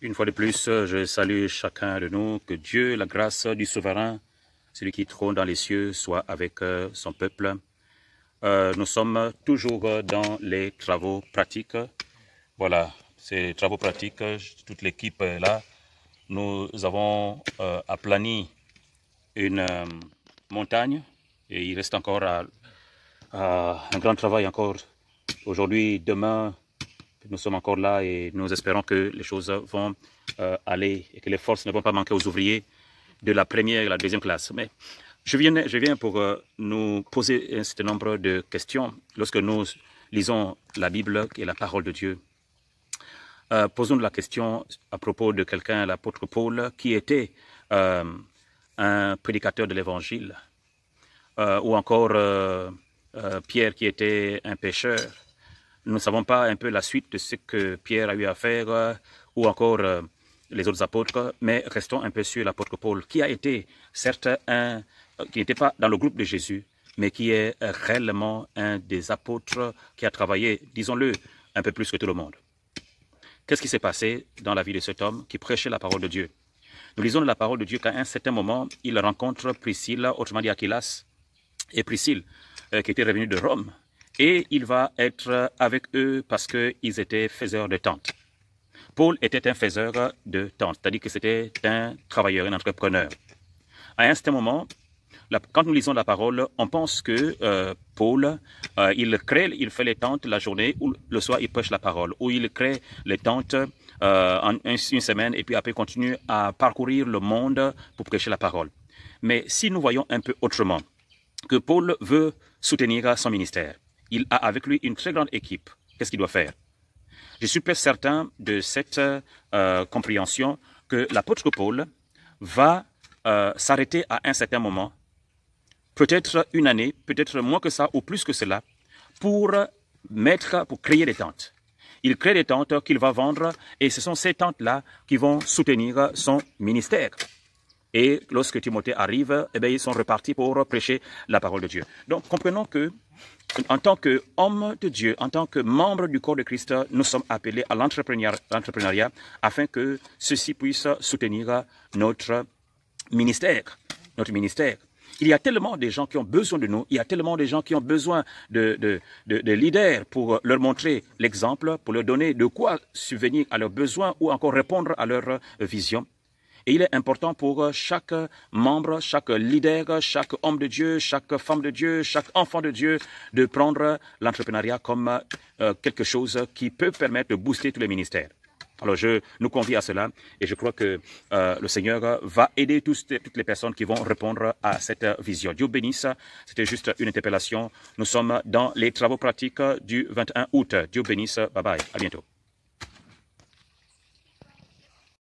Une fois de plus, je salue chacun de nous, que Dieu, la grâce du souverain, celui qui trône dans les cieux, soit avec son peuple. Nous sommes toujours dans les travaux pratiques. Voilà, ces travaux pratiques, toute l'équipe est là. Nous avons aplani une montagne et il reste encore un grand travail encore aujourd'hui, demain. Nous sommes encore là et nous espérons que les choses vont aller et que les forces ne vont pas manquer aux ouvriers de la première et la deuxième classe. Mais je viens pour nous poser un certain nombre de questions. Lorsque nous lisons la Bible et la parole de Dieu, posons-nous la question à propos de quelqu'un, l'apôtre Paul, qui était un prédicateur de l'Évangile, ou encore Pierre qui était un pécheur. Nous ne savons pas un peu la suite de ce que Pierre a eu à faire, ou encore les autres apôtres, mais restons un peu sur l'apôtre Paul, qui a été, certes, qui n'était pas dans le groupe de Jésus, mais qui est réellement un des apôtres qui a travaillé, disons-le, un peu plus que tout le monde. Qu'est-ce qui s'est passé dans la vie de cet homme qui prêchait la parole de Dieu? Nous lisons de la parole de Dieu qu'à un certain moment, il rencontre Priscille, autrement dit Aquilas, et Priscille, qui était revenue de Rome. Et il va être avec eux parce qu'ils étaient faiseurs de tentes. Paul était un faiseur de tentes, c'est-à-dire que c'était un travailleur, un entrepreneur. À un certain moment, quand nous lisons la parole, on pense que Paul, il fait les tentes la journée, ou le soir, il prêche la parole, ou il crée les tentes en une semaine, et puis après, il continue à parcourir le monde pour prêcher la parole. Mais si nous voyons un peu autrement, que Paul veut soutenir son ministère, il a avec lui une très grande équipe. Qu'est-ce qu'il doit faire? Je suis presque certain de cette compréhension que l'apôtre Paul va s'arrêter à un certain moment, peut-être une année, peut-être moins que ça ou plus que cela, pour créer des tentes. Il crée des tentes qu'il va vendre et ce sont ces tentes-là qui vont soutenir son ministère. Et lorsque Timothée arrive, eh bien, ils sont repartis pour prêcher la parole de Dieu. Donc, comprenons que, en tant qu'homme de Dieu, en tant que membre du corps de Christ, nous sommes appelés à l'entrepreneuriat afin que ceci puisse soutenir notre ministère. Il y a tellement de gens qui ont besoin de nous, il y a tellement de gens qui ont besoin de leaders pour leur montrer l'exemple, pour leur donner de quoi subvenir à leurs besoins ou encore répondre à leur vision. Et il est important pour chaque membre, chaque leader, chaque homme de Dieu, chaque femme de Dieu, chaque enfant de Dieu, de prendre l'entrepreneuriat comme quelque chose qui peut permettre de booster tous les ministères. Alors je nous convie à cela et je crois que le Seigneur va aider toutes les personnes qui vont répondre à cette vision. Dieu bénisse, c'était juste une interpellation. Nous sommes dans les travaux pratiques du 21 août. Dieu bénisse, bye bye, à bientôt.